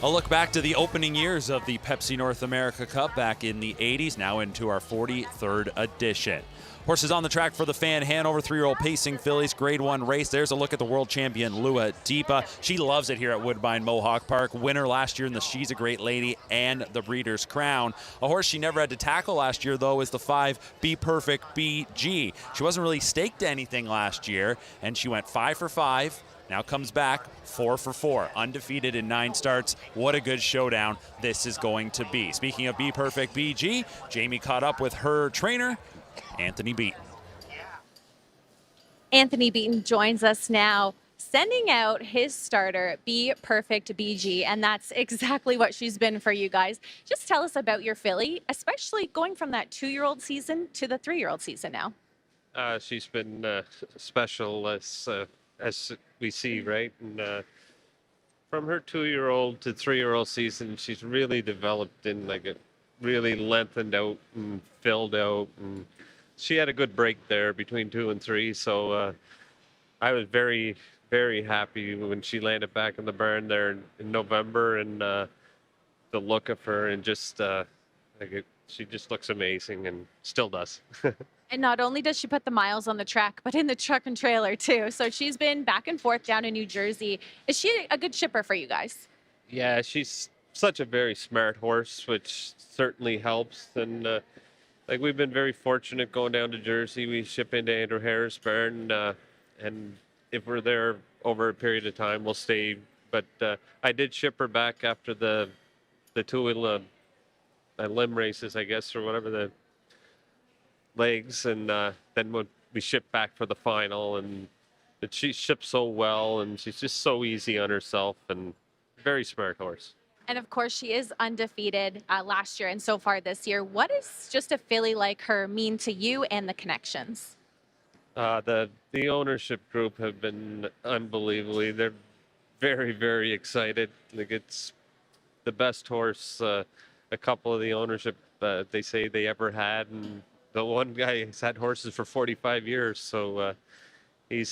A look back to the opening years of the Pepsi North America Cup back in the 80s, now into our 43rd edition. Horses on the track for the fan Hanover 3-year-old pacing fillies, grade 1 race. There's a look at the world champion Lua Deepa. She loves it here at Woodbine Mohawk Park. Winner last year in the She's a Great Lady and the Breeders' Crown. A horse she never had to tackle last year, though, is the 5 Be Perfect BG. She wasn't really staked to anything last year, and she went 5 for 5. Now comes back 4 for 4, undefeated in 9 starts. What a good showdown this is going to be. Speaking of Be Perfect BG, Jamie caught up with her trainer, Anthony Beaton. Anthony Beaton joins us now, sending out his starter, Be Perfect BG, and that's exactly what she's been for you guys. Just tell us about your filly, especially going from that 2-year-old season to the 3-year-old season now. She's been special as we see, right? And from her 2-year-old to 3-year-old season, she's really developed in like a really lengthened out and filled out. And she had a good break there between 2 and 3. So I was very, very happy when she landed back in the barn there in November, and the look of her, and just she just looks amazing and still does. And not only does she put the miles on the track, but in the truck and trailer too. So she's been back and forth down in New Jersey. Is she a good shipper for you guys? Yeah, she's such a very smart horse, which certainly helps. And like, we've been very fortunate going down to Jersey. We ship into Andrew Harris' barn, and if we're there over a period of time, we'll stay. But I did ship her back after the 2 limb races, I guess, or whatever, the legs, and then when we shipped back for the final, and she ships so well, and she's just so easy on herself, and very smart horse. And of course, she is undefeated last year and so far this year. What does just a filly like her mean to you and the connections? The ownership group have been unbelievably. They're very, very excited. Like, it's the best horse a couple of the ownership they say they ever had, and the one guy has had horses for 45 years, so he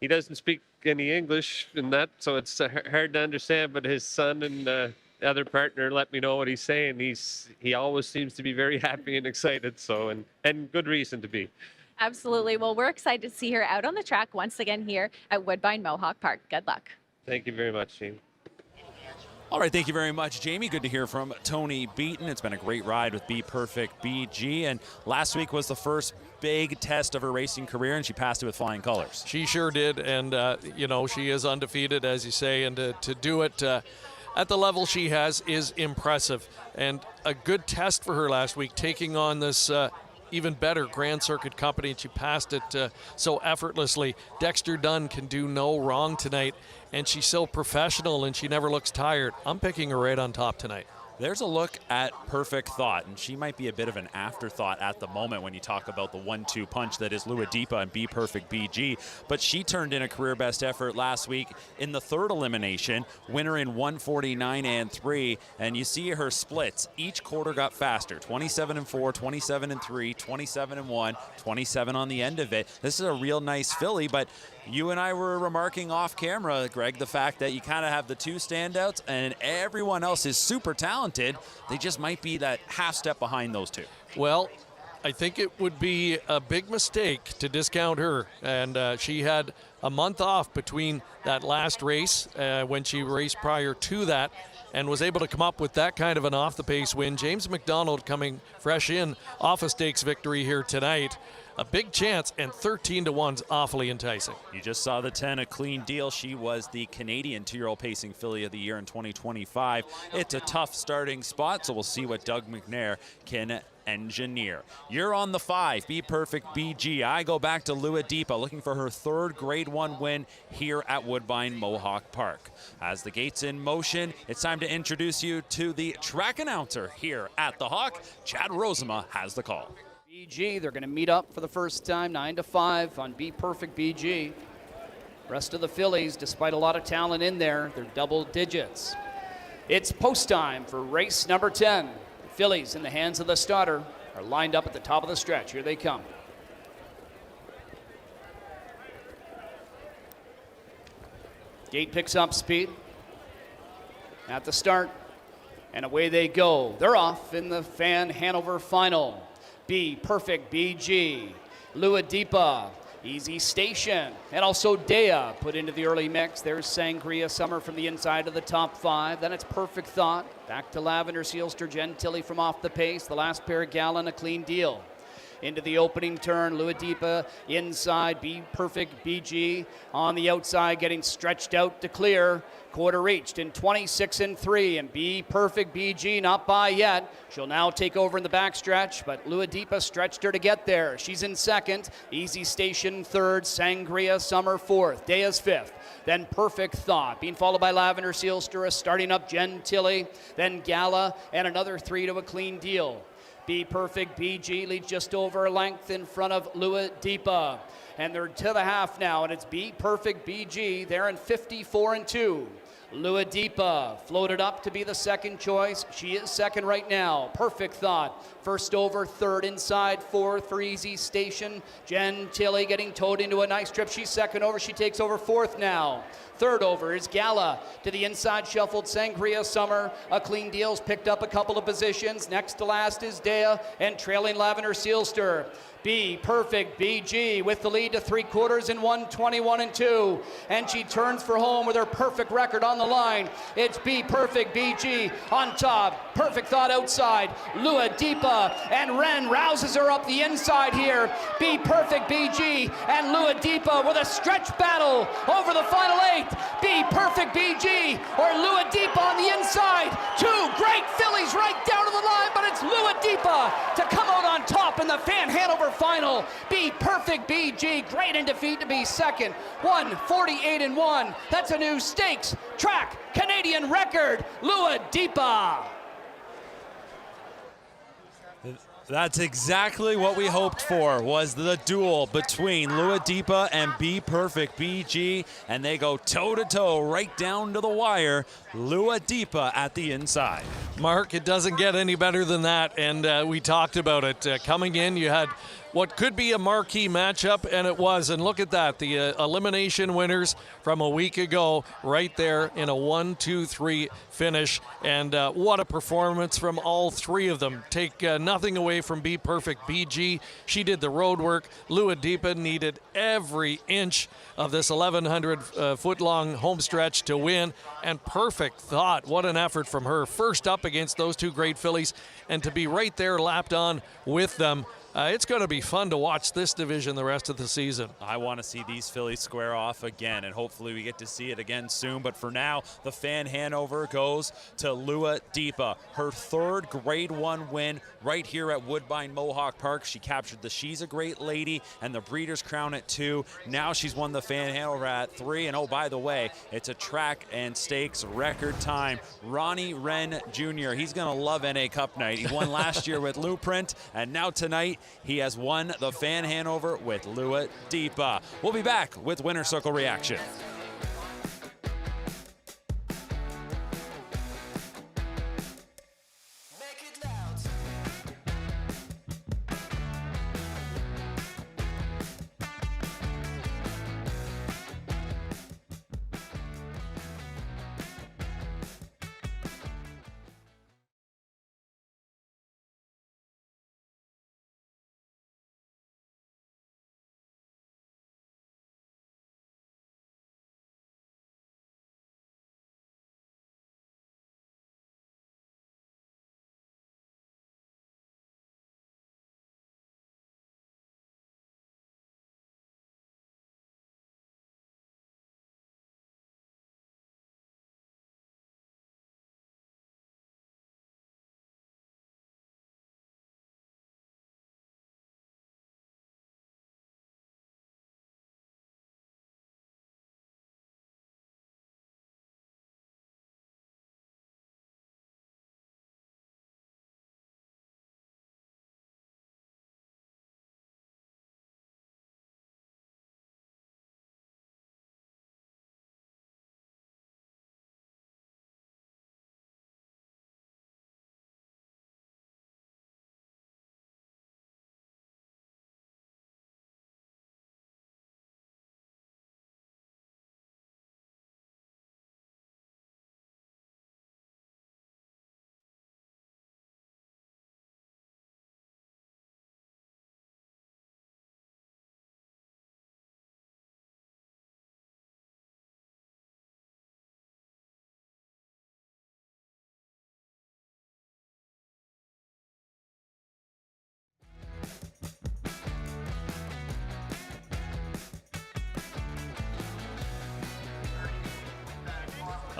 doesn't speak any English in that, so it's hard to understand. But his son and the other partner let me know what he's saying. He always seems to be very happy and excited. So and good reason to be. Absolutely. Well, we're excited to see her out on the track once again here at Woodbine Mohawk Park. Good luck. Thank you very much, Jamie. All right, thank you very much, Jamie. Good to hear from Tony Beaton. It's been a great ride with Be Perfect BG, and last week was the first big test of her racing career, and she passed it with flying colors. She sure did, and she is undefeated, as you say, and to do it at the level she has is impressive, and a good test for her last week, taking on this even better Grand Circuit company, and she passed it so effortlessly. Dexter Dunn can do no wrong tonight, and she's so professional, and she never looks tired. I'm picking her right on top tonight. There's a look at Perfect Thought, and she might be a bit of an afterthought at the moment when you talk about the 1-2 punch that is Lua Deepa and Be Perfect BG, but she turned in a career best effort last week in the 3rd elimination, winner in 149 and 3, and you see her splits. Each quarter got faster, 27 and 4, 27 and 3, 27 and 1, 27 on the end of it. This is a real nice filly, but you and I were remarking off camera, Greg, the fact that you kind of have the 2 standouts and everyone else is super talented. They just might be that half step behind those 2. Well, I think it would be a big mistake to discount her. And she had a month off between that last race when she raced prior to that, and was able to come up with that kind of an off-the-pace win. James McDonald coming fresh in off a stakes victory here tonight. A big chance, and 13-1's awfully enticing. You just saw the 10, a clean deal. She was the Canadian 2-year-old pacing filly of the year in 2025. It's a tough starting spot, so we'll see what Doug McNair can engineer. You're on the 5, Be Perfect BG. I go back to Lua Deepa, looking for her 3rd Grade 1 win here at Woodbine Mohawk Park. As the gate's in motion, it's time to introduce you to the track announcer here at the Hawk. Chad Rosema has the call. BG, they're going to meet up for the first time, 9 to 5 on Be Perfect BG. Rest of the fillies, despite a lot of talent in there, they're double digits. It's post time for race number 10. The fillies in the hands of the starter are lined up at the top of the stretch. Here they come. Gate picks up speed. at the start. And away they go. They're off in the Fan Hanover final. Be Perfect BG, Luadipa, Easy Station, and also Dea put into the early mix. There's Sangria Summer from the inside of the top 5. Then it's Perfect Thought. Back to Lavender Sealster, Gentili from off the pace. The last pair, Gallon, a clean deal. Into the opening turn, Luadipa inside, Be Perfect BG on the outside, getting stretched out to clear. Quarter reached in 26 and 3, and Be Perfect BG not by yet. She'll now take over in the backstretch, but Luadipa stretched her to get there. She's in second, Easy Station third, Sangria Summer fourth, Dea's fifth. Then Perfect Thought, being followed by Lavender Sealster, starting up Gentili, then Gala, and another 3 to a clean deal. Be Perfect BG leads just over a length in front of Luadipa. And they're to the half now, and it's Be Perfect BG. They're in 54 and 2. Luadipa floated up to be the second choice. She is second right now. Perfect Thought. First over, third inside, fourth for Easy Station. Gentili getting towed into a nice trip. She's second over. She takes over fourth now. Third over is Gala. To the inside shuffled Sangria Summer. A clean deal's picked up a couple of positions. Next to last is Dea and trailing Lavender Sealster. Be Perfect BG with the lead to 3/4 in 1:21 and 2. And she turns for home with her perfect record on the line. It's Be Perfect BG on top. Perfect Thought outside. Luadipa and Ren rouses her up the inside here. Be Perfect BG and Luadipa with a stretch battle over the final 8. Be Perfect BG or Luadipa on the inside. 2 great fillies right down to the line, but it's Luadipa to come out on top in the Fan Hanover final. Be Perfect BG, great in defeat to be second. 1:48 and 1. That's a new stakes track Canadian record. Luadipa. That's exactly what we hoped for, was the duel between Luadipa and Be Perfect BG, and they go toe-to-toe right down to the wire. Luadipa at the inside. Mark, it doesn't get any better than that, and we talked about it. Coming in, you had what could be a marquee matchup, and it was. And look at that, the elimination winners from a week ago right there in a 1-2-3 finish. And what a performance from all 3 of them. Take nothing away from Be Perfect BG. She did the road work. Luadipa needed every inch of this 1,100-foot-long home stretch to win. And Perfect Thought, what an effort from her. First up against those 2 great fillies, and to be right there lapped on with them. It's going to be fun to watch this division the rest of the season. I want to see these fillies square off again, and hopefully we get to see it again soon. But for now, the Fan Hanover goes to Luadipa. Her 3rd Grade 1 win right here at Woodbine Mohawk Park. She captured the She's a Great Lady and the Breeders' Crown at 2. Now she's won the Fan Hanover at 3. And oh, by the way, it's a track and stakes record time. Ronnie Wren Jr., he's going to love NA Cup night. He won last year with Blueprint, and now tonight he has won the Fan Hanover with Luadipa. We'll be back with Winner Circle Reaction.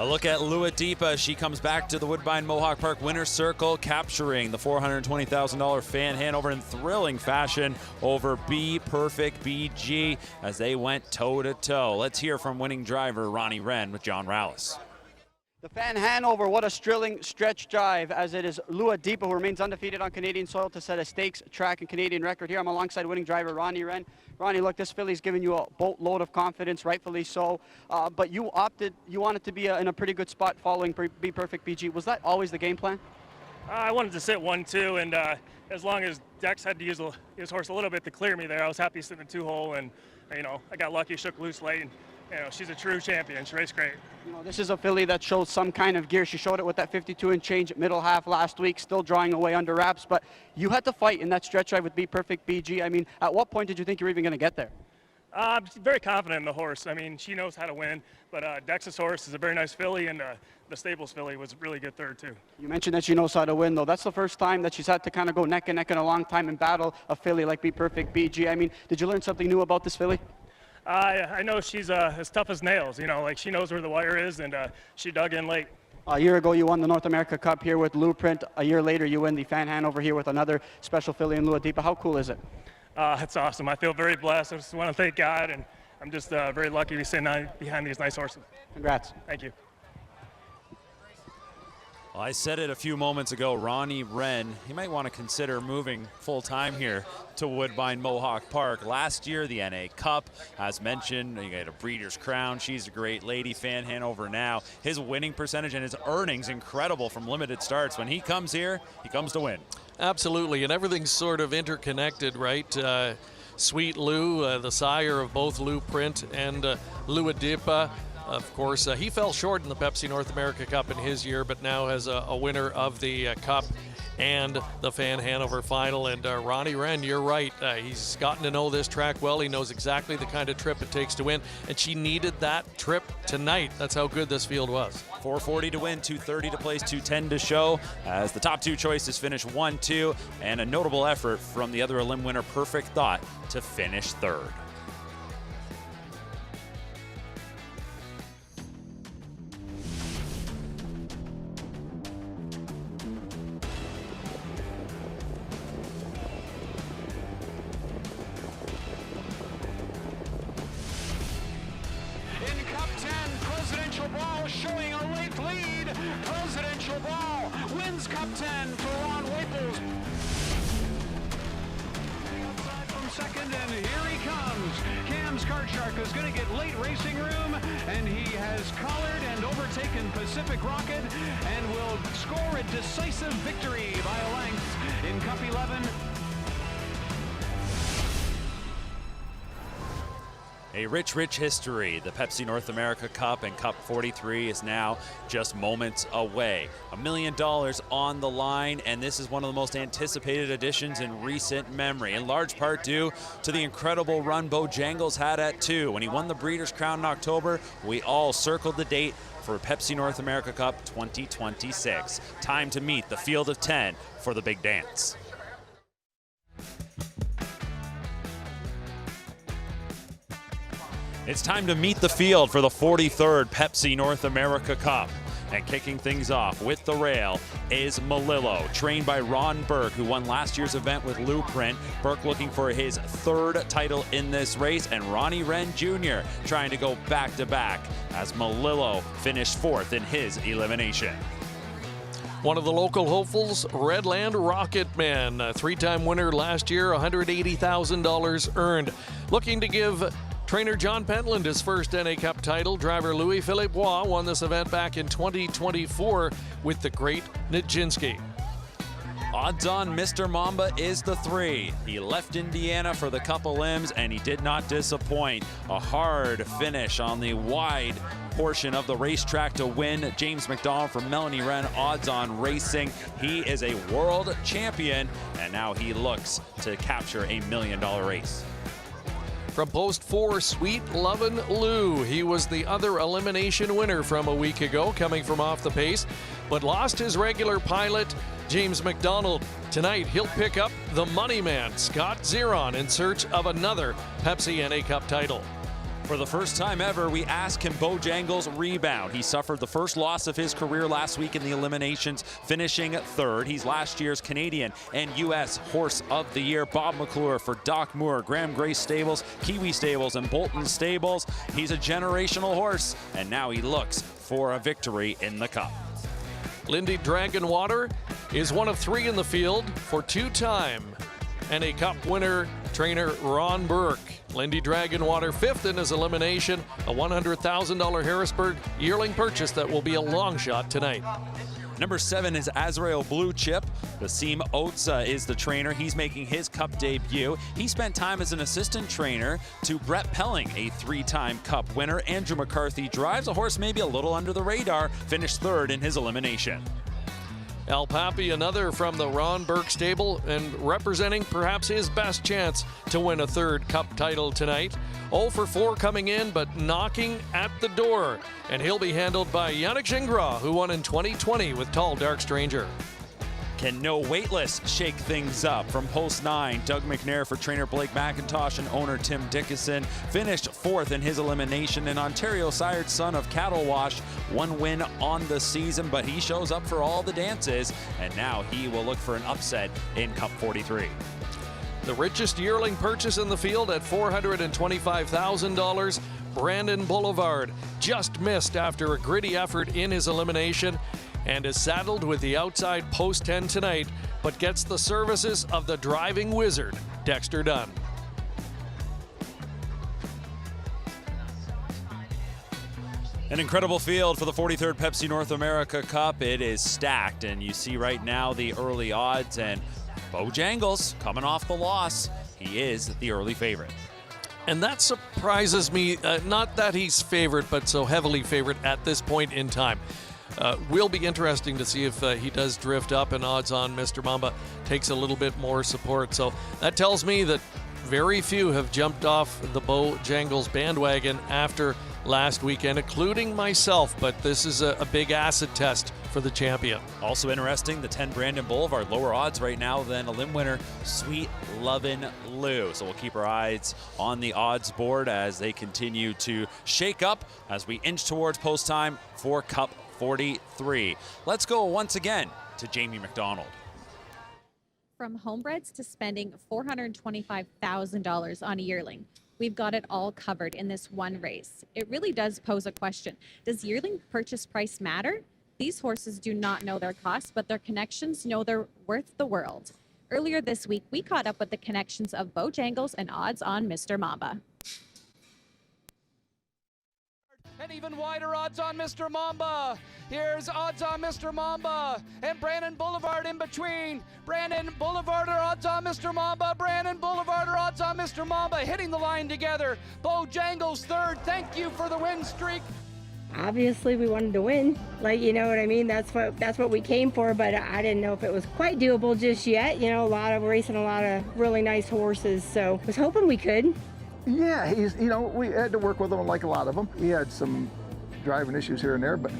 A look at Lua Deepa. She comes back to the Woodbine Mohawk Park winner's circle, capturing the $420,000 fan handover in thrilling fashion over Be Perfect BG as they went toe-to-toe. Let's hear from winning driver Ronnie Wren with John Rallis. The fan handover, what a thrilling stretch drive, as it is Lua Deepa who remains undefeated on Canadian soil to set a stakes, track, and Canadian record here. I'm alongside winning driver Ronnie Wren. Ronnie, look, this filly's given you a boatload of confidence, rightfully so, but you wanted to be in a pretty good spot following Be Perfect BG. Was that always the game plan? I wanted to sit 1-2, and as long as Dex had to use his horse a little bit to clear me there, I was happy sitting in 2-hole, and I got lucky, shook loose late, and she's a true champion. She raced great. This is a filly that shows some kind of gear. She showed it with that 52 and change middle half last week, still drawing away under wraps, but you had to fight in that stretch drive with Be Perfect BG. I mean, at what point did you think you were even going to get there? I'm very confident in the horse. I mean, she knows how to win, but Dex's horse is a very nice filly, and the Stables filly was a really good third, too. You mentioned that she knows how to win, though. That's the first time that she's had to kind of go neck and neck in a long time and battle a filly like Be Perfect BG. I mean, did you learn something new about this filly? I know she's as tough as nails, like she knows where the wire is, and she dug in late. A year ago, you won the North America Cup here with Blueprint. A year later, you win the fan handover here with another special filly in Lua Deepa. How cool is it? It's awesome. I feel very blessed. I just want to thank God, and I'm just very lucky to be sitting behind these nice horses. Congrats. Thank you. Well, I said it a few moments ago, Ronnie Wren, he might want to consider moving full-time here to Woodbine Mohawk Park. Last year, the NA Cup, as mentioned, you got a Breeders' Crown. She's a great lady. Fan handover now. His winning percentage and his earnings incredible from limited starts. When he comes here, he comes to win. Absolutely, and everything's sort of interconnected, right? Sweet Lou, the sire of both Blueprint and Lua Deepa. Of course, he fell short in the Pepsi North America Cup in his year, but now has a winner of the Cup and the Fan Hanover Final. And Ronnie Wren, you're right. He's gotten to know this track well. He knows exactly the kind of trip it takes to win, and she needed that trip tonight. That's how good this field was. 440 to win, 230 to place, 210 to show, as the top two choices finish 1-2, and a notable effort from the other elim winner, Perfect Thought, to finish third. Showing a late lead. Presidential Ball wins Cup 10 for Ron Waples. Outside from second, and here he comes. Cam's Card Shark is going to get late racing room, and he has collared and overtaken Pacific Rocket and will score a decisive victory by a length in Cup 11. A rich, rich history. The Pepsi North America Cup and Cup 43 is now just moments away. $1 million on the line, and this is one of the most anticipated additions in recent memory, in large part due to the incredible run Bojangles had at 2. When he won the Breeders' Crown in October, we all circled the date for Pepsi North America Cup 2026. Time to meet the field of 10 for the big dance. It's time to meet the field for the 43rd Pepsi North America Cup. And kicking things off with the rail is Malillo, trained by Ron Burke, who won last year's event with Blueprint. Burke looking for his third title in this race, and Ronnie Wren Jr. trying to go back-to-back as Malillo finished fourth in his elimination. One of the local hopefuls, Redland Rocketman, a three-time winner last year, $180,000 earned. Looking to give trainer John Pentland his first NA Cup title. Driver Louis-Philippe Bois won this event back in 2024 with the great Nijinsky. Odds on Mr. Mamba is the 3. He left Indiana for the couple limbs, and he did not disappoint. A hard finish on the wide portion of the racetrack to win. James McDonald from Melanie Wren, Odds On Racing. He is a world champion, and now he looks to capture a $1 million race. From post 4, Sweet Lovin' Lou. He was the other elimination winner from a week ago, coming from off the pace, but lost his regular pilot, James McDonald. Tonight, he'll pick up the money man, Scott Zeron, in search of another Pepsi NA Cup title. For the first time ever, we ask, can Bojangles rebound? He suffered the first loss of his career last week in the eliminations, finishing third. He's last year's Canadian and U.S. Horse of the Year. Bob McClure for Doc Moore, Graham Grace Stables, Kiwi Stables, and Bolton Stables. He's a generational horse, and now he looks for a victory in the Cup. Lindy Dragonwater is one of 3 in the field for 2-time NA Cup winner trainer Ron Burke. Lindy Dragonwater 5th in his elimination, a $100,000 Harrisburg yearling purchase that will be a long shot tonight. Number 7 is Azrael Blue Chip. Basim Otsa is the trainer. He's making his Cup debut. He spent time as an assistant trainer to Brett Pelling, a 3-time Cup winner. Andrew McCarthy drives a horse maybe a little under the radar, finished 3rd in his elimination. Al Papi, another from the Ron Burke stable, and representing perhaps his best chance to win a 3rd Cup title tonight. 0 for 4 coming in, but knocking at the door. And he'll be handled by Yannick Gingras, who won in 2020 with Tall Dark Stranger. Can No Waitlist shake things up? From Post 9, Doug McNair for trainer Blake McIntosh and owner Tim Dickinson finished 4th in his elimination. And Ontario sired son of Cattle Wash, 1 win on the season, but he shows up for all the dances, and now he will look for an upset in Cup 43. The richest yearling purchase in the field at $425,000. Brandon Boulevard just missed after a gritty effort in his elimination, and is saddled with the outside post 10 tonight, but gets the services of the driving wizard, Dexter Dunn. An incredible field for the 43rd Pepsi North America Cup. It is stacked, and you see right now the early odds, and Bojangles coming off the loss. He is the early favorite. And that surprises me, not that he's favored, but so heavily favored at this point in time. Will be interesting to see if he does drift up and odds on Mr. Mamba takes a little bit more support. So that tells me that very few have jumped off the Bojangles bandwagon after last weekend, including myself, but this is a big acid test for the champion. Also interesting, the 10 Brandon Boulevard, lower odds right now than a limb winner, Sweet Lovin' Lou. So we'll keep our eyes on the odds board as they continue to shake up as we inch towards post time for Cup 43. Let's go once again to Jamie McDonald. From homebreds to spending $425,000 on a yearling, we've got it all covered in this one race. It really does pose a question. Does yearling purchase price matter? These horses do not know their costs, but their connections know they're worth the world. Earlier this week, we caught up with the connections of Bojangles and odds on Mr. Mamba. And even wider odds on Mr. Mamba. Here's odds on Mr. Mamba and Brandon Boulevard in between. Brandon Boulevard are odds on Mr. Mamba. Brandon Boulevard are odds on Mr. Mamba, hitting the line together. Bojangles 3rd. Thank you for the win streak. Obviously we wanted to win, like, you know what I mean, that's what we came for, but I didn't know if it was quite doable just yet. You know, racing a lot of really nice horses, so I was hoping we could. Yeah, we had to work with him like a lot of them. He had some driving issues here and there, but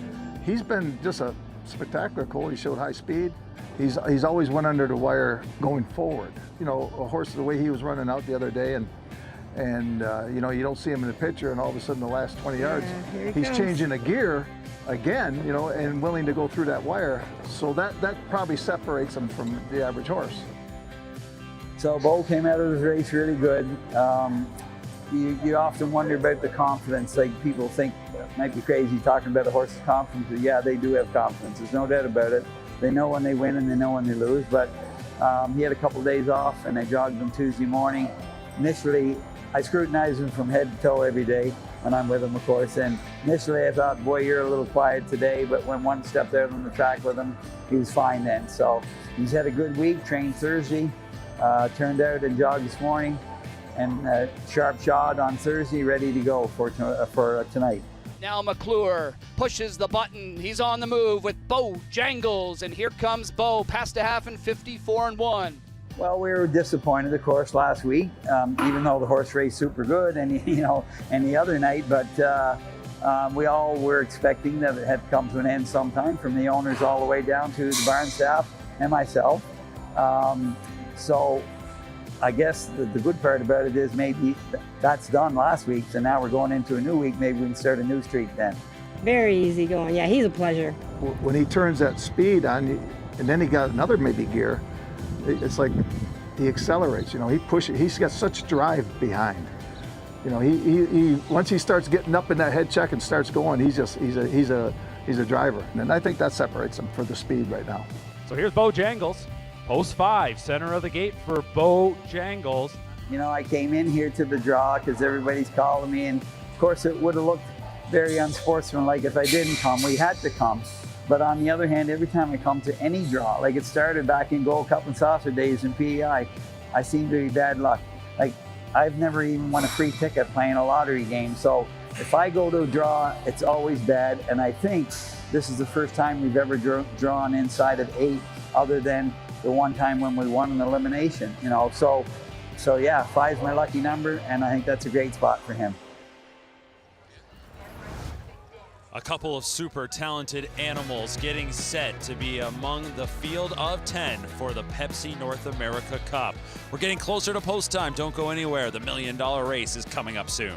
he's been just a spectacular colt. He showed high speed. He's always went under the wire going forward. You know, a horse the way he was running out the other day, and you don't see him in the picture, and all of a sudden the last 20 yards, he's changing a gear again, and willing to go through that wire. So that probably separates him from the average horse. So Bo came out of this race really good. You often wonder about the confidence. Like, people think it might be crazy talking about a horse's confidence, but yeah, they do have confidence. There's no doubt about it. They know when they win and they know when they lose, but he had a couple of days off, and I jogged him Tuesday morning. Initially, I scrutinize him from head to toe every day when I'm with him, of course, and initially I thought, boy, you're a little quiet today, but when one stepped out on the track with him, he was fine then. So he's had a good week, trained Thursday, turned out and jogged this morning, and sharp shod on Thursday, ready to go for tonight. Now McClure pushes the button. He's on the move with Bojangles, and here comes Bo, past a half and 54-1. Well, we were disappointed, of course, last week, even though the horse raced super good and any other night, but we all were expecting that it had come to an end sometime, from the owners all the way down to the barn staff and myself. So I guess the good part about it is maybe that's done last week, so now we're going into a new week. Maybe we can start a new streak then. Very easy going. Yeah, he's a pleasure. When he turns that speed on, and then he got another maybe gear, it's like he accelerates. He pushes. He's got such drive behind. He once he starts getting up in that head check and starts going, he's a driver, and I think that separates him for the speed right now. So here's Bo Jangles, post 5, center of the gate for Bo Jangles. I came in here to the draw because everybody's calling me, and of course it would have looked very unsportsmanlike if I didn't come. We had to come. But on the other hand, every time I come to any draw, like it started back in Gold Cup and Saucer days in PEI, I seem to be bad luck. Like, I've never even won a free ticket playing a lottery game. So if I go to a draw, it's always bad. And I think this is the first time we've ever drawn inside of 8, other than the one time when we won an elimination, So yeah, 5 is my lucky number, and I think that's a great spot for him. A couple of super talented animals getting set to be among the field of 10 for the Pepsi North America Cup. We're getting closer to post time. Don't go anywhere. The $1 million race is coming up soon.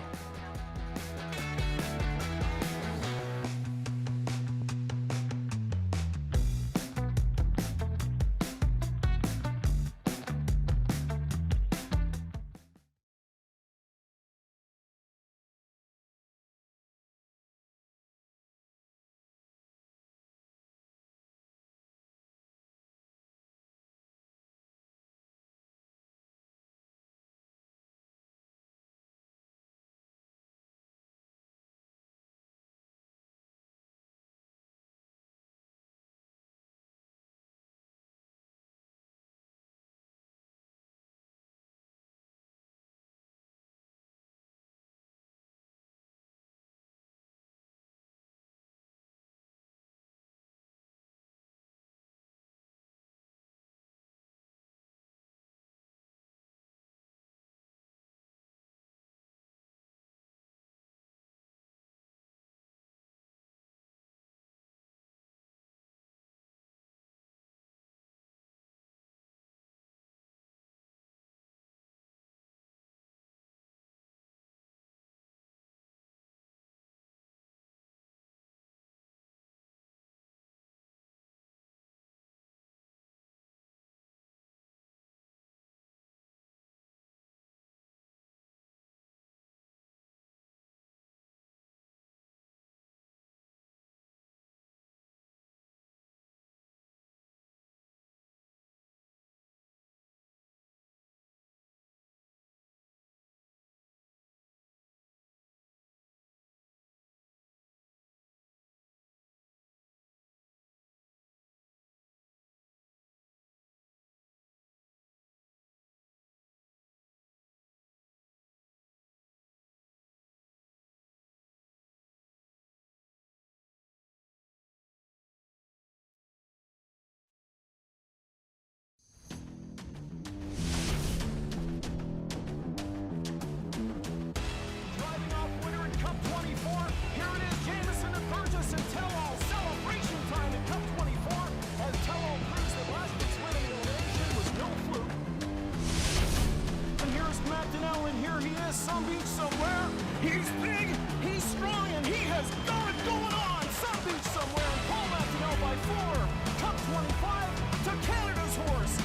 Some Beach somewhere. He's big, he's strong, and he has got it going on. Some Beach somewhere, and Paul Martinell by 4. Cup 25 to Canada's horse.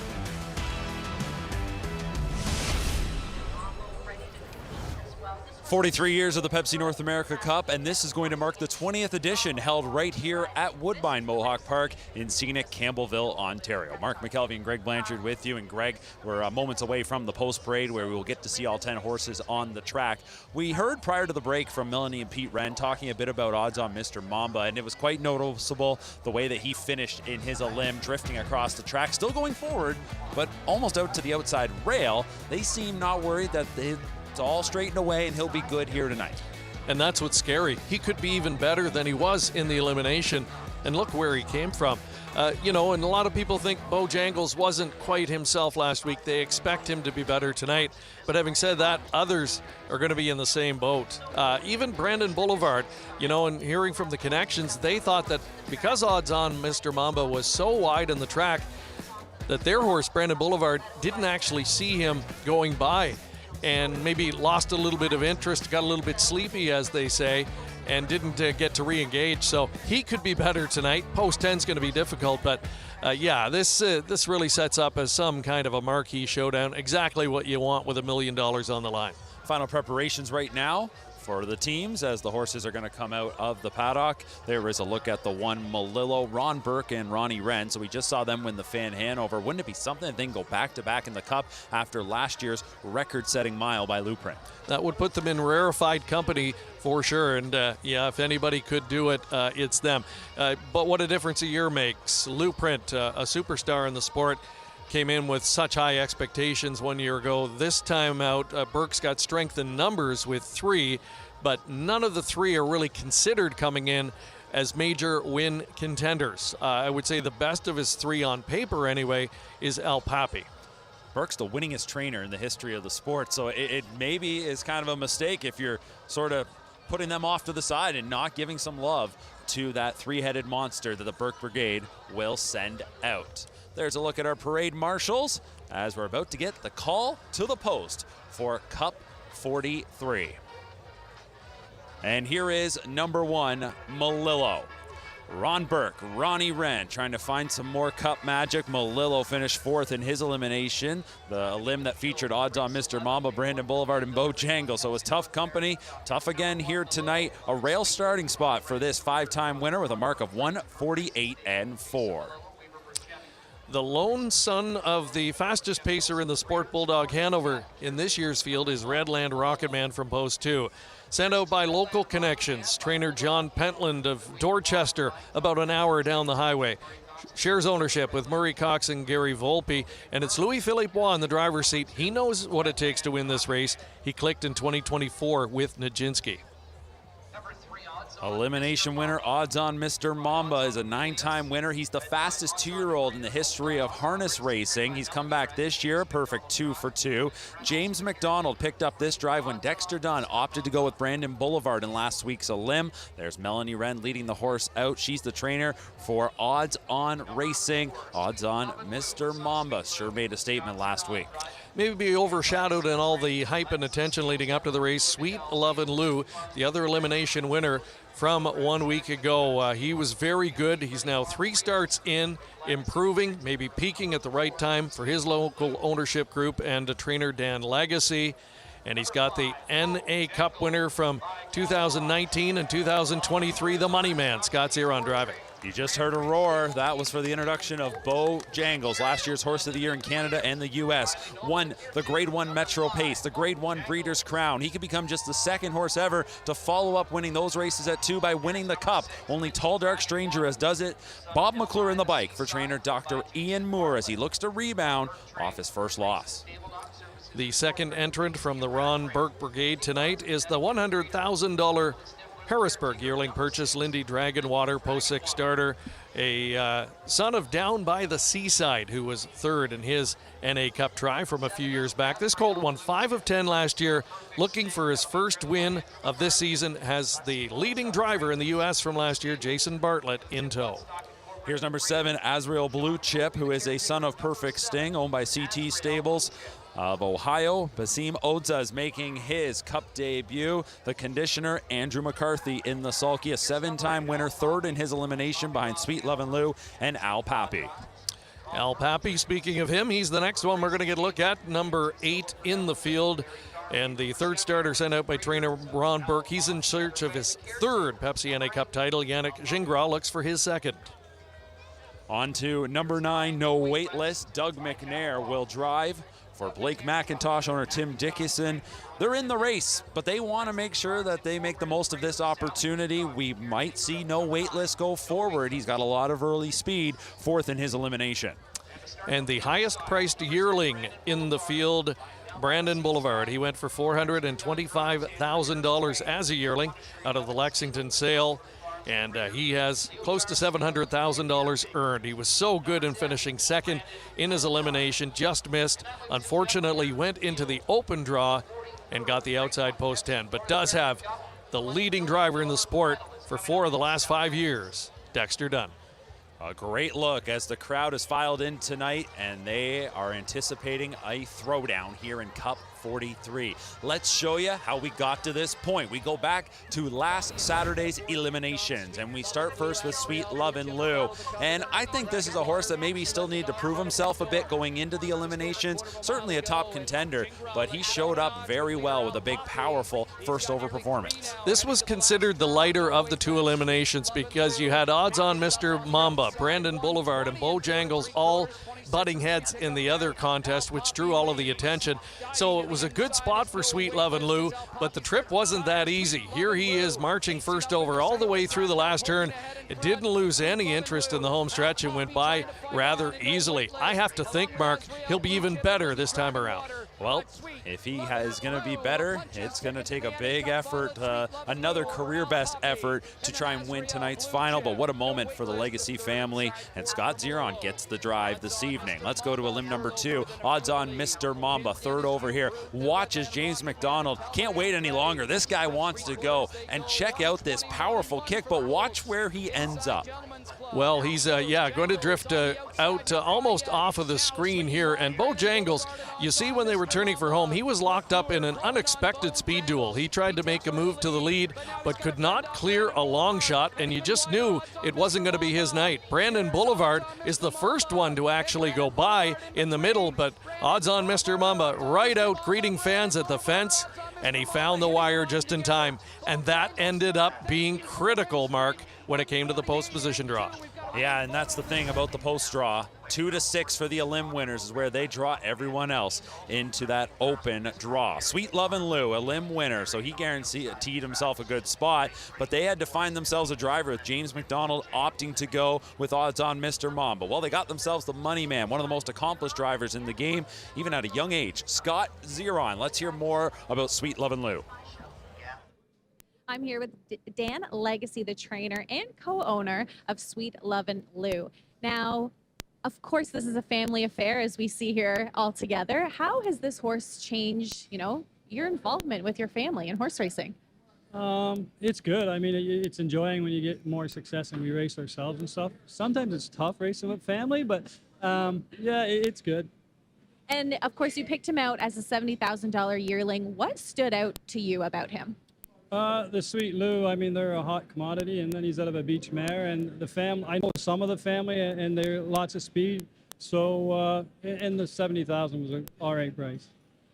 43 years of the Pepsi North America Cup, and this is going to mark the 20th edition, held right here at Woodbine Mohawk Park in scenic Campbellville, Ontario. Mark McKelvey and Greg Blanchard with you. And Greg, we're moments away from the post parade where we will get to see all 10 horses on the track. We heard prior to the break from Melanie and Pete Wren talking a bit about odds on Mr. Mamba, and it was quite noticeable the way that he finished in his elim, drifting across the track, still going forward, but almost out to the outside rail. They seem not worried that it's all straightened away and he'll be good here tonight. And that's what's scary. He could be even better than he was in the elimination. And look where he came from. And a lot of people think Bo Jangles wasn't quite himself last week. They expect him to be better tonight. But having said that, others are going to be in the same boat. Even Brandon Boulevard, and hearing from the connections, they thought that because odds on Mr. Mamba was so wide in the track, that their horse, Brandon Boulevard, didn't actually see him going by and maybe lost a little bit of interest, got a little bit sleepy, as they say, and didn't get to re-engage. So he could be better tonight. Post 10 is going to be difficult, but this really sets up as some kind of a marquee showdown. Exactly what you want with $1 million on the line. Final preparations right now for the teams as the horses are going to come out of the paddock. There is a look at the one Malillo, Ron Burke and Ronnie Wren. So we just saw them win the Fan Hanover. Wouldn't it be something if they can go back-to-back in the Cup after last year's record-setting mile by Blueprint? That would put them in rarefied company for sure. And if anybody could do it, it's them. But what a difference a year makes. Blueprint, a superstar in the sport, came in with such high expectations 1 year ago. This time out, Burke's got strength in numbers with 3, but none of the 3 are really considered coming in as major win contenders. I would say the best of his 3 on paper anyway is El Papi. Burke's the winningest trainer in the history of the sport, so it maybe is kind of a mistake if you're sort of putting them off to the side and not giving some love to that 3-headed monster that the Burke Brigade will send out. There's a look at our parade marshals as we're about to get the call to the post for Cup 43. And here is number 1, Malillo. Ron Burke, Ronnie Wren trying to find some more Cup magic. Malillo finished 4th in his elimination. The limb that featured odds on Mr. Mamba, Brandon Boulevard, and Bo Jangle. So it was tough company. Tough again here tonight. A rail starting spot for this 5-time winner with a mark of 1:48.4. The lone son of the fastest pacer in the Sport Bulldog Hanover in this year's field is Redland Rocketman from Post 2. Sent out by local connections, trainer John Pentland of Dorchester, about an hour down the highway. Shares ownership with Murray Cox and Gary Volpe, and it's Louis-Philippe Bois in the driver's seat. He knows what it takes to win this race. He clicked in 2024 with Nijinsky. Elimination winner, odds on Mr. Mamba, is a 9-time winner. He's the fastest 2-year-old in the history of harness racing. He's come back this year, perfect 2 for 2. James McDonald picked up this drive when Dexter Dunn opted to go with Brandon Boulevard in last week's limb. There's Melanie Wren leading the horse out. She's the trainer for Odds On Racing. Odds on Mr. Mamba sure made a statement last week. Maybe overshadowed in all the hype and attention leading up to the race. Sweet Love and Lou, the other elimination winner from 1 week ago. He was very good. He's now 3 starts in, improving, maybe peaking at the right time for his local ownership group and trainer Dan Legacy. And he's got the NA Cup winner from 2019 and 2023, the Money Man, Scott Zeron driving. You just heard a roar. That was for the introduction of Bo Jangles, last year's Horse of the Year in Canada and the U.S. Won the Grade 1 Metro Pace, the Grade 1 Breeders' Crown. He could become just the 2nd horse ever to follow up winning those races at 2 by winning the Cup. Only Tall Dark Stranger as does it. Bob McClure in the bike for trainer Dr. Ian Moore as he looks to rebound off his first loss. The second entrant from the Ron Burke Brigade tonight is the $100,000 Harrisburg yearling purchase, Lindy Dragonwater, Post 6 starter, a son of Down by the Seaside, who was 3rd in his NA Cup try from a few years back. This colt won 5 of 10 last year, looking for his first win of this season, has the leading driver in the U.S. from last year, Jason Bartlett, in tow. Here's number 7, Azrael Blue Chip, who is a son of Perfect Sting, owned by CT Stables of Ohio. Basim Odza is making his Cup debut. The conditioner, Andrew McCarthy in the sulky, a 7-time winner, 3rd in his elimination behind Sweet Love and Lou and Al Papi. Al Papi, speaking of him, he's the next one we're going to get a look at, number 8 in the field. And the 3rd starter sent out by trainer Ron Burke. He's in search of his 3rd Pepsi NA Cup title. Yannick Gingras looks for his 2nd. On to number 9, No Waitlist. Doug McNair will drive for Blake McIntosh, owner Tim Dickinson. They're in the race, but they want to make sure that they make the most of this opportunity. We might see No Waitlist go forward. He's got a lot of early speed, 4th in his elimination. And the highest priced yearling in the field, Brandon Boulevard. He went for $425,000 as a yearling out of the Lexington sale. And he has close to $700,000 earned. He was so good in finishing 2nd in his elimination, just missed. Unfortunately, went into the open draw and got the outside post 10, but does have the leading driver in the sport for 4 of the last 5 years, Dexter Dunn. A great look as the crowd has filed in tonight, and they are anticipating a throwdown here in Cup 43. Let's show you how we got to this point. We go back to last Saturday's eliminations, and we start first with Sweet Lovin' Lou. And I think this is a horse that maybe still needed to prove himself a bit going into the eliminations. Certainly a top contender, but he showed up very well with a big, powerful first over performance. This was considered the lighter of the two eliminations because you had odds on Mr. Mamba, Brandon Boulevard, and Bojangles all butting heads in the other contest, which drew all of the attention. So it was a good spot for Sweet Lovin' Lou, but the trip wasn't that easy. Here he is marching first over all the way through the last turn. It didn't lose any interest in the home stretch and went by rather easily. I have to think, Mark, he'll be even better this time around. Well, if he is going to be better, it's going to take a big effort, another career best effort to try and win tonight's final. But what a moment for the Legacy family. And Scott Zeron gets the drive this evening. Let's go to a limb number 2. Odds on Mr. Mamba, third over here. Watches James McDonald. Can't wait any longer. This guy wants to go. And check out this powerful kick, but watch where he ends up. Well, he's, going to drift out almost off of the screen here. And Bojangles, you see when they were turning for home, he was locked up in an unexpected speed duel. He tried to make a move to the lead, but could not clear a long shot, and you just knew it wasn't going to be his night. Brandon Boulevard is the first one to actually go by in the middle, but odds on Mr. Mamba right out greeting fans at the fence, and he found the wire just in time, and that ended up being critical, Mark, when it came to the post position draw. Yeah, and that's the thing about the post draw. 2-6 for the elim winners is where they draw everyone else into that open draw. Sweet Lovin' Lou, elim winner, so he guaranteed himself a good spot, but they had to find themselves a driver with James McDonald opting to go with odds on Mr. Mamba. Well, they got themselves the money man, one of the most accomplished drivers in the game, even at a young age, Scott Zeron. Let's hear more about Sweet Lovin' Lou. I'm here with Dan Legacy, the trainer and co-owner of Sweet Lovin' Lou. Now, of course, this is a family affair, as we see here all together. How has this horse changed, your involvement with your family in horse racing? It's good. I mean, it's enjoying when you get more success and we race ourselves and stuff. Sometimes it's tough racing with family, but it's good. And of course, you picked him out as a $70,000 yearling. What stood out to you about him? The Sweet Lou, I mean, they're a hot commodity, and then he's out of a beach mare, and the family, I know some of the family, and they're lots of speed, so, and the $70,000 was an all right price.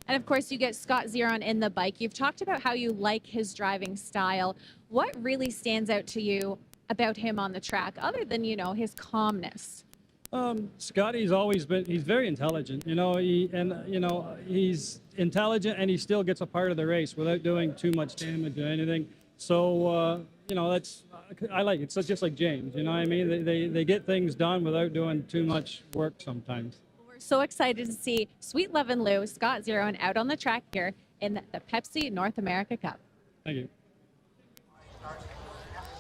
And of course, you get Scott Zeron in the bike. You've talked about how you like his driving style. What really stands out to you about him on the track, other than, his calmness? Scotty's always been, he's very intelligent, he's intelligent and he still gets a part of the race without doing too much damage or anything. So, I like it. So it's just like James, they get things done without doing too much work sometimes. We're so excited to see Sweet Lovin' Lou, Scott Zeron out on the track here in the Pepsi North America Cup. Thank you.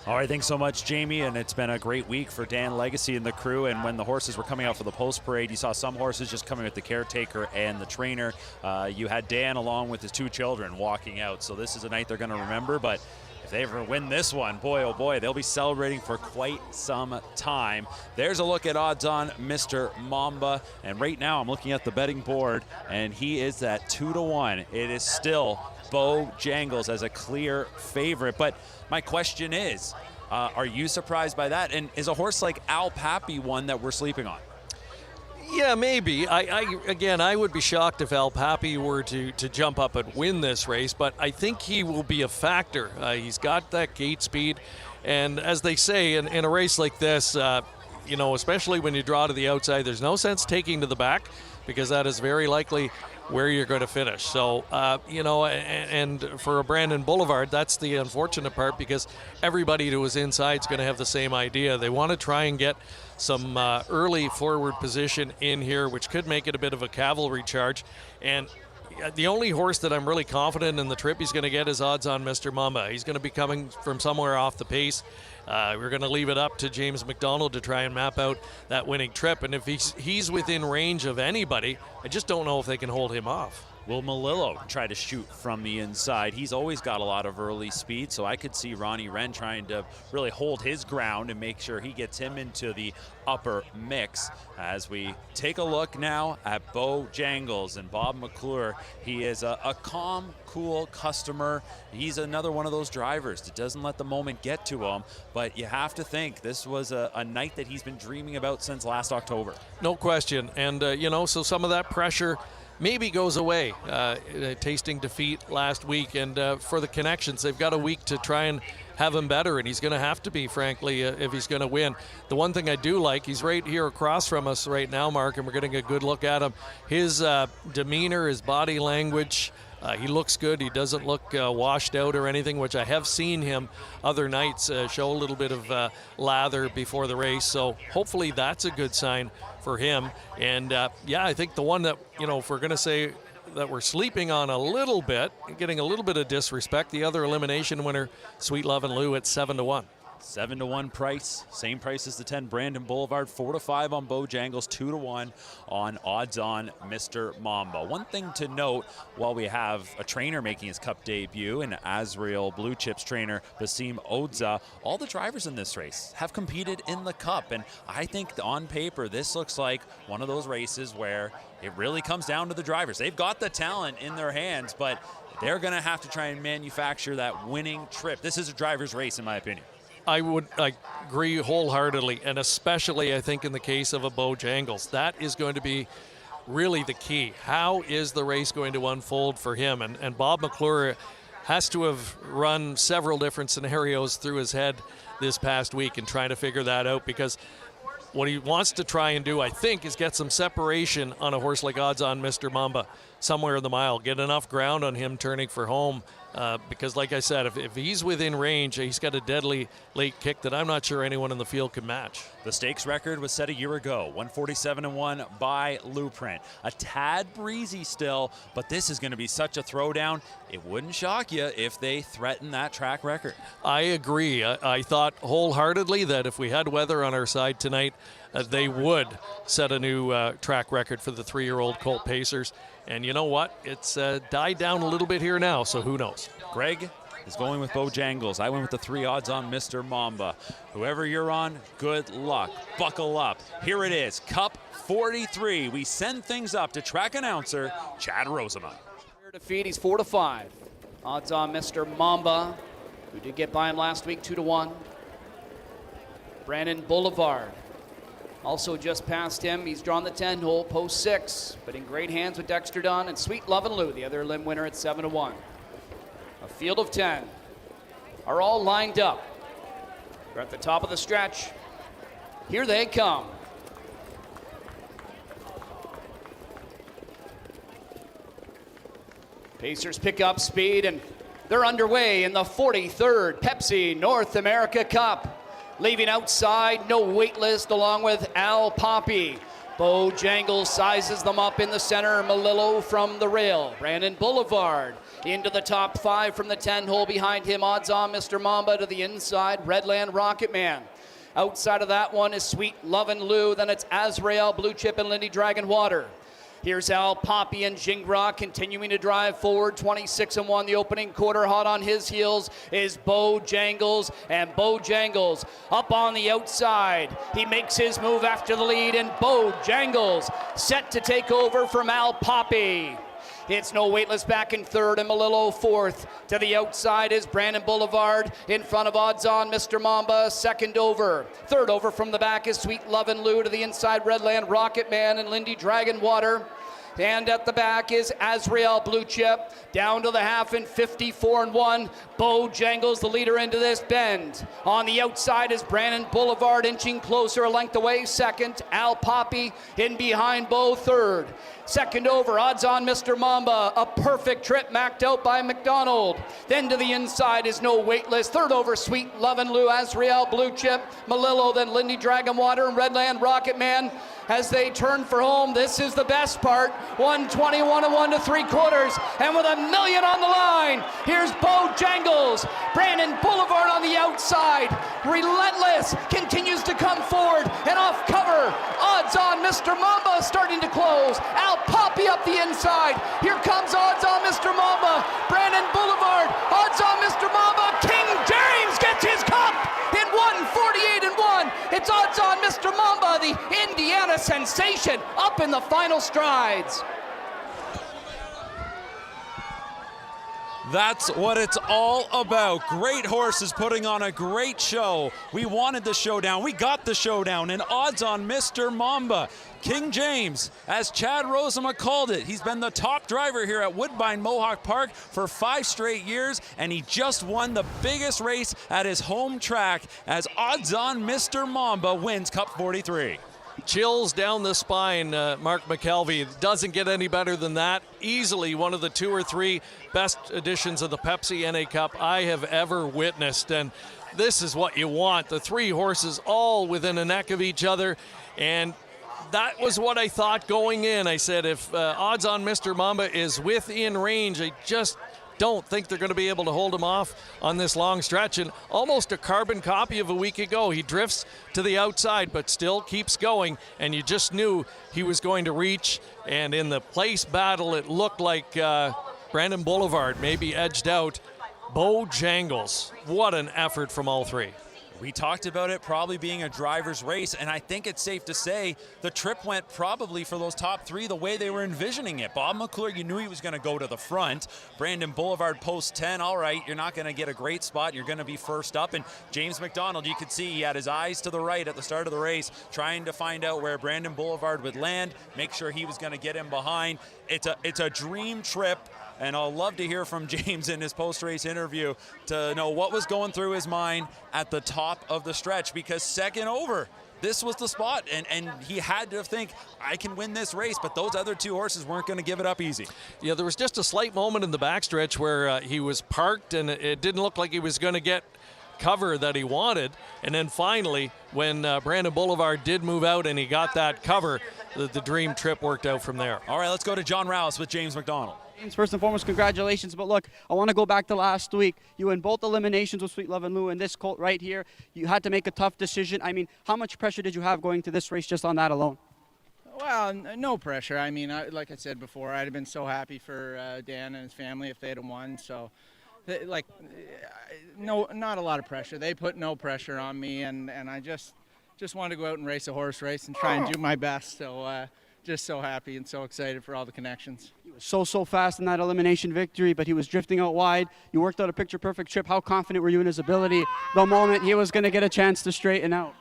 All right, thanks so much, Jamie, and it's been a great week for Dan Legacy and the crew. And when the horses were coming out for the post parade, you saw some horses just coming with the caretaker and the trainer. You had Dan along with his 2 children walking out, so this is a night they're going to remember. But if they ever win this one, boy, oh boy, they'll be celebrating for quite some time. There's a look at odds on Mr. Mamba, and right now I'm looking at the betting board, and he is at 2-1. It is still Bojangles as a clear favorite, but my question is, are you surprised by that? And is a horse like Al Pappy one that we're sleeping on? Yeah, maybe. I would be shocked if Al Pappy were to jump up and win this race, but I think he will be a factor. He's got that gate speed, and as they say in a race like this, especially when you draw to the outside, there's no sense taking to the back because that is very likely where you're going to finish. So, and for a Brandon Boulevard, that's the unfortunate part because everybody who is inside is going to have the same idea. They want to try and get some early forward position in here, which could make it a bit of a cavalry charge. And the only horse that I'm really confident in the trip he's going to get is odds on Mr. Mamba. He's going to be coming from somewhere off the pace. We're going to leave it up to James McDonald to try and map out that winning trip. And if he's within range of anybody, I just don't know if they can hold him off. Will Melillo try to shoot from the inside? He's always got a lot of early speed, so I could see Ronnie Wren trying to really hold his ground and make sure he gets him into the upper mix. As we take a look now at Bojangles and Bob McClure, he is a calm, cool customer. He's another one of those drivers that doesn't let the moment get to him, but you have to think this was a night that he's been dreaming about since last October. No question. And, so some of that pressure maybe goes away. Tasting defeat last week, and for the Connections, they've got a week to try and have him better, and he's going to have to be, frankly, if he's going to win. The one thing I do like, he's right here across from us right now, Mark, and we're getting a good look at him. His demeanor, his body language, he looks good. He doesn't look washed out or anything, which I have seen him other nights show a little bit of lather before the race. So hopefully that's a good sign for him. And I think the one that, if we're going to say that we're sleeping on a little bit, getting a little bit of disrespect, the other elimination winner, Sweet Love and Lou at 7-1. 7-1 price, same price as the 10 Brandon Boulevard, 4-5 on Bojangles, 2-1 on odds on Mr. Mamba. One thing to note, while we have a trainer making his Cup debut, and Azrael Blue Chips trainer Basim Odza, all the drivers in this race have competed in the Cup, and I think on paper this looks like one of those races where it really comes down to the drivers. They've got the talent in their hands, but they're going to have to try and manufacture that winning trip. This is a driver's race, in my opinion. I agree wholeheartedly, and especially I think in the case of a Bojangles. That is going to be really the key. How is the race going to unfold for him? And Bob McClure has to have run several different scenarios through his head this past week and trying to figure that out, because what he wants to try and do, I think, is get some separation on a horse like Odds on Mr. Mamba somewhere in the mile, get enough ground on him turning for home. Because like I said, if he's within range, he's got a deadly late kick that I'm not sure anyone in the field can match. The stakes record was set a year ago, 147-1 by Blueprint. A tad breezy still, but this is going to be such a throwdown. It wouldn't shock you if they threaten that track record. I agree. I thought wholeheartedly that if we had weather on our side tonight, they would set a new track record for the 3-year-old Colt Pacers. And you know what? It's died down a little bit here now, so who knows? Greg is going with Bojangles. I went with the 3 odds on Mr. Mamba. Whoever you're on, good luck. Buckle up. Here it is, Cup 43. We send things up to track announcer Chad Rosamond. Defeat, he's 4-5. Odds on Mr. Mamba, who did get by him last week, 2-1. Brandon Boulevard. Also just past him, he's drawn the 10 hole, post 6, but in great hands with Dexter Dunn and Sweet Love and Lou, the other limb winner at 7-1. A field of 10 are all lined up. We're at the top of the stretch. Here they come. Pacers pick up speed and they're underway in the 43rd Pepsi North America Cup. Leaving outside, no wait list, along with Al Poppy. Bojangles sizes them up in the center. Melillo from the rail. Brandon Boulevard into the top 5 from the 10 hole. Behind him, odds on Mr. Mamba to the inside. Redland Rocket Man. Outside of that one is Sweet Love and Lou. Then it's Azrael, Blue Chip, and Lindy Dragon Water. Here's Al Poppy and Jingra continuing to drive forward, 26-1 the opening quarter. Hot on his heels is Bojangles, and Bojangles up on the outside. He makes his move after the lead, and Bojangles set to take over from Al Poppy. It's no waitlist back in 3rd, and Melillo 4th. To the outside is Brandon Boulevard in front of odds on Mr. Mamba, 2nd over. 3rd over from the back is Sweet Love and Lou. To the inside, Redland Rocket Man and Lindy Dragon Water. And at the back is Azrael Blue Chip. Down to the half in 54-1. Bojangles, the leader into this bend. On the outside is Brandon Boulevard, inching closer, a length away, 2nd. Al Poppy in behind Bo, 3rd. 2nd over, odds on Mr. Mamba. A perfect trip macked out by McDonald. Then to the inside is no wait list. 3rd over, Sweet Love and Lou, Azrael Blue Chip, Melillo, then Lindy Dragon Water and Redland Rocket Man. As they turn for home, this is the best part. 121 and 1 3/4, and with $1 million on the line, here's Bojangles. Brandon Boulevard on the outside, relentless, continues to come forward and off cover. Odds on Mr. Mamba starting to close. Al Poppy up the inside. Here comes Indiana sensation up in the final strides. That's what it's all about. Great horses putting on a great show. We wanted the showdown. We got the showdown. And odds on Mr. Mamba. King James, as Chad Rosema called it, he's been the top driver here at Woodbine Mohawk Park for 5 straight years, and he just won the biggest race at his home track as odds on Mr. Mamba wins Cup 43. Chills down the spine, Mark McKelvey. Doesn't get any better than that. Easily one of the 2 or 3 best editions of the Pepsi NA Cup I have ever witnessed. And this is what you want. The 3 horses all within a neck of each other. And that was what I thought going in. I said, if odds on Mr. Mamba is within range, I just don't think they're going to be able to hold him off on this long stretch. And almost a carbon copy of a week ago. He drifts to the outside, but still keeps going. And you just knew he was going to reach. And in the place battle, it looked like Brandon Boulevard maybe edged out Bojangles. What an effort from all 3. We talked about it probably being a driver's race, and I think it's safe to say the trip went probably for those top 3 the way they were envisioning it. Bob McClure, you knew he was going to go to the front. Brandon Boulevard post 10, all right, you're not going to get a great spot. You're going to be first up. And James McDonald, you could see he had his eyes to the right at the start of the race, trying to find out where Brandon Boulevard would land, make sure he was going to get him behind. It's a dream trip. And I'll love to hear from James in his post-race interview to know what was going through his mind at the top of the stretch, because second over, this was the spot, and he had to think, I can win this race, but those other 2 horses weren't going to give it up easy. Yeah, there was just a slight moment in the backstretch where he was parked, and it didn't look like he was going to get cover that he wanted. And then finally, when Brandon Boulevard did move out and he got that cover, the dream trip worked out from there. All right, let's go to John Rouse with James McDonald. James, first and foremost, congratulations. But look, I want to go back to last week. You won both eliminations with Sweet Love and Lou, and this colt right here, you had to make a tough decision. I mean, how much pressure did you have going to this race just on that alone? Well, no pressure. I mean, like I said before, I'd have been so happy for Dan and his family if they had won. So, no, not a lot of pressure. They put no pressure on me, and I just wanted to go out and race a horse race and try and do my best. So, just so happy and so excited for all the connections. He was so fast in that elimination victory, but he was drifting out wide. You worked out a picture-perfect trip. How confident were you in his ability the moment he was going to get a chance to straighten out?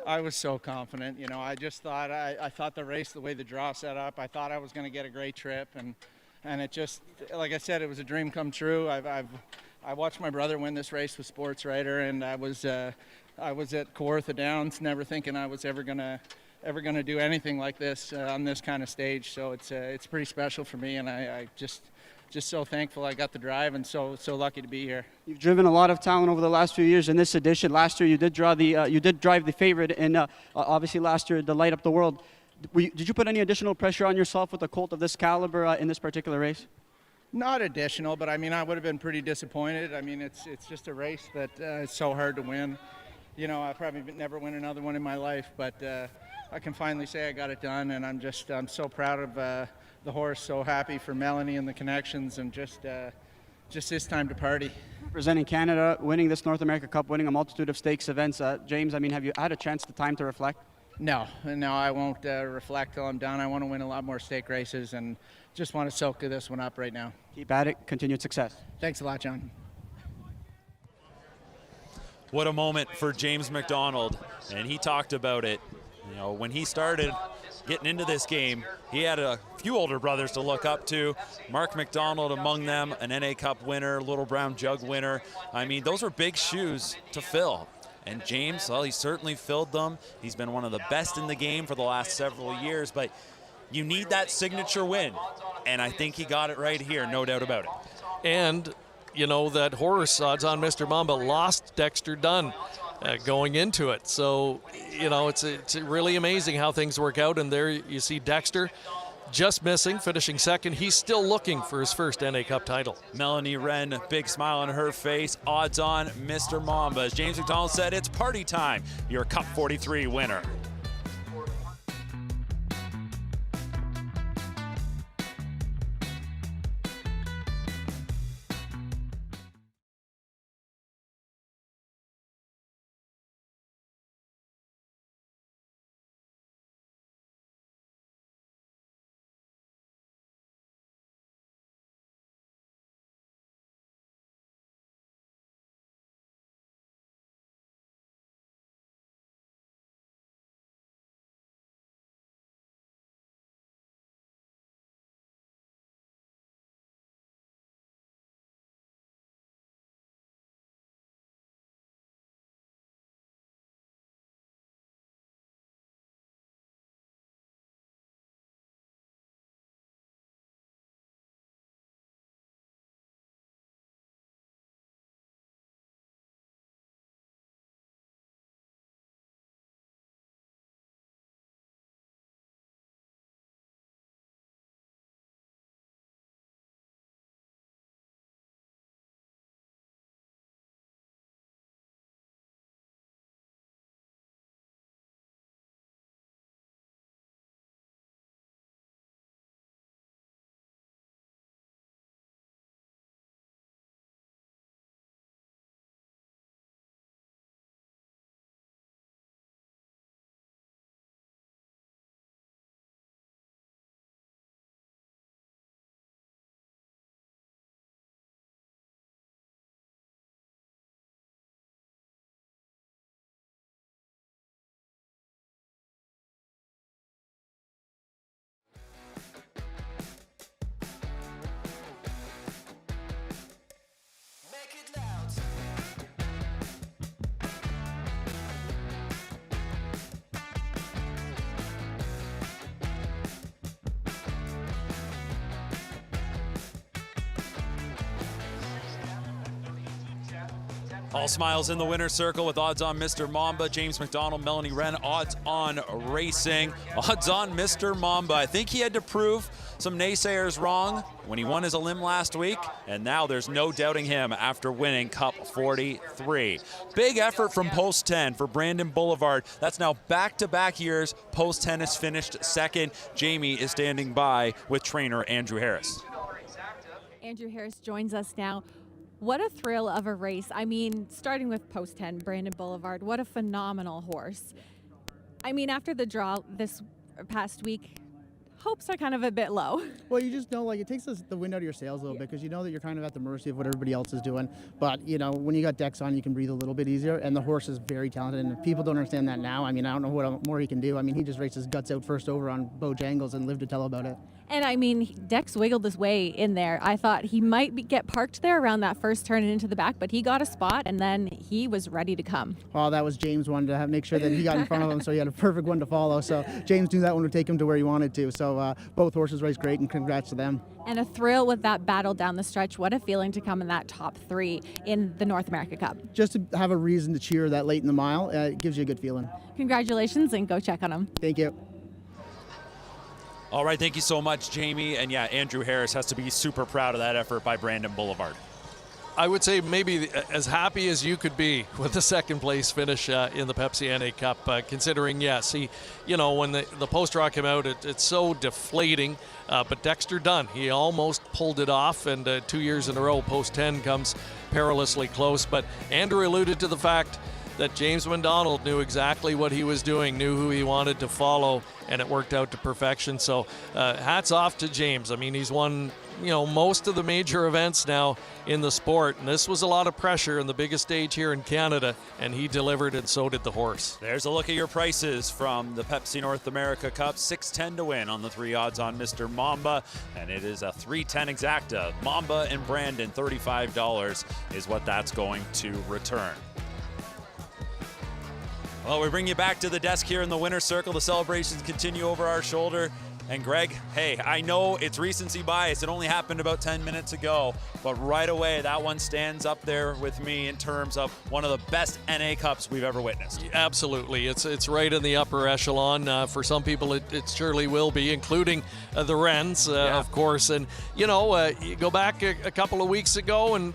I was so confident. You know, I just thought I thought the race, the way the draw set up, I thought I was going to get a great trip, and it just, like I said, it was a dream come true. I watched my brother win this race with Sports Writer, and I was at Kawartha Downs, never thinking I was ever going to do anything like this on this kind of stage. So it's pretty special for me, and I just so thankful I got the drive, and so lucky to be here. You've driven a lot of talent over the last few years. In this edition, last year you did drive the favorite, and obviously last year the Light Up the World. Did you put any additional pressure on yourself with a colt of this caliber in this particular race? Not additional, but I mean I would have been pretty disappointed. I mean it's just a race that is so hard to win. You know, I probably never win another one in my life, but I can finally say I got it done, and I'm so proud of the horse, so happy for Melanie and the connections, and just this time to party. Representing Canada, winning this North America Cup, winning a multitude of stakes events. James, I mean, have you had a chance, time to reflect? No, I won't reflect till I'm done. I want to win a lot more stake races, and just want to soak this one up right now. Keep at it. Continued success. Thanks a lot, John. What a moment for James McDonald, and he talked about it. You know, when he started getting into this game, he had a few older brothers to look up to. Mark McDonald among them, an NA Cup winner, Little Brown Jug winner. I mean, those are big shoes to fill. And James, well, he certainly filled them. He's been one of the best in the game for the last several years, but you need that signature win. And I think he got it right here, no doubt about it. And, you know, that horse, odds on Mr. Mamba, lost Dexter Dunn going into it. So, you know, it's really amazing how things work out. And there you see Dexter just missing, finishing second. He's still looking for his first NA Cup title. Melanie Wren, big smile on her face. Odds on Mr. Mamba. As James McDonald said, it's party time. Your Cup 43 winner. All smiles in the winner's circle with odds on Mr. Mamba, James McDonald, Melanie Wren, odds on racing, odds on Mr. Mamba. I think he had to prove some naysayers wrong when he won his Elim last week, and now there's no doubting him after winning Cup 43. Big effort from Post 10 for Brandon Boulevard. That's now back-to-back years. Post 10 has finished second. Jamie is standing by with trainer Andrew Harris. Andrew Harris joins us now. What a thrill of a race. I mean, starting with Post 10, Brandon Boulevard, what a phenomenal horse. I mean, after the draw this past week, hopes are kind of a bit low. Well, you just know, like, it takes the wind out of your sails a little bit because you know that you're kind of at the mercy of what everybody else is doing. But, you know, when you got decks on, you can breathe a little bit easier, and the horse is very talented, and if people don't understand that now, I mean, I don't know what more he can do. I mean, he just raced his guts out first over on Bojangles and lived to tell about it. And I mean, Dex wiggled his way in there. I thought he might get parked there around that first turn and into the back, but he got a spot, and then he was ready to come. Oh, that was James wanted to make sure that he got in front of him, so he had a perfect one to follow. So James knew that one would take him to where he wanted to. So both horses raced great, and congrats to them. And a thrill with that battle down the stretch. What a feeling to come in that top three in the North America Cup. Just to have a reason to cheer that late in the mile, it gives you a good feeling. Congratulations, and go check on him. Thank you. All right, thank you so much, Jamie. And yeah, Andrew Harris has to be super proud of that effort by Brandon Boulevard. I would say maybe as happy as you could be with the second place finish in the Pepsi NA Cup, considering, yes, when the post draw came out, it's so deflating, but Dexter Dunn, he almost pulled it off, and 2 years in a row, Post 10 comes perilously close. But Andrew alluded to the fact that James McDonald knew exactly what he was doing, knew who he wanted to follow, and it worked out to perfection. So hats off to James. I mean, he's won, most of the major events now in the sport, and this was a lot of pressure in the biggest stage here in Canada, and he delivered, and so did the horse. There's a look at your prices from the Pepsi North America Cup. $6.10 to win on the 3 odds on Mr. Mamba, and it is a $3.10 exacta. Mamba and Brandon, $35 is what that's going to return. Well, we bring you back to the desk here in the winner's circle. The celebrations continue over our shoulder. And Greg, hey, I know it's recency bias. It only happened about 10 minutes ago, but right away, that one stands up there with me in terms of one of the best NA Cups we've ever witnessed. Absolutely. It's right in the upper echelon. For some people, it surely will be, including the Wrens, of course. And, you go back a couple of weeks ago, and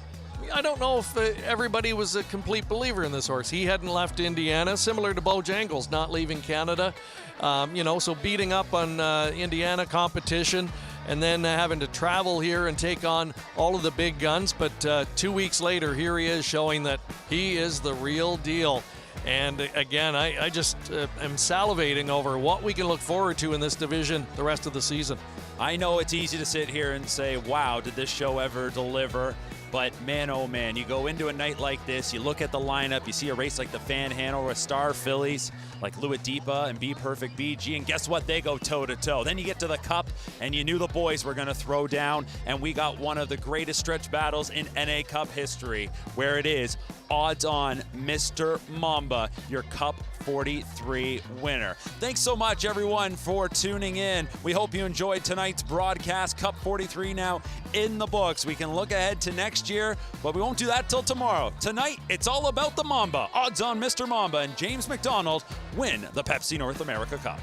I don't know if everybody was a complete believer in this horse. He hadn't left Indiana, similar to Bojangles, not leaving Canada. So beating up on Indiana competition, and then having to travel here and take on all of the big guns. But 2 weeks later, here he is showing that he is the real deal. And again, I just am salivating over what we can look forward to in this division the rest of the season. I know it's easy to sit here and say, wow, did this show ever deliver? But man, oh man, you go into a night like this, you look at the lineup, you see a race like the Fan Hanover Star Fillies, like Luadipa and Be Perfect BG, and guess what? They go toe-to-toe. Then you get to the Cup, and you knew the boys were going to throw down, and we got one of the greatest stretch battles in NA Cup history, where it is odds on Mr. Mamba, your Cup 43 winner. Thanks so much, everyone, for tuning in. We hope you enjoyed tonight's broadcast. Cup 43 now in the books. We can look ahead to next year, but we won't do that till tomorrow. Tonight, it's all about the Mamba. Odds on Mr. Mamba and James McDonald win the Pepsi North America Cup.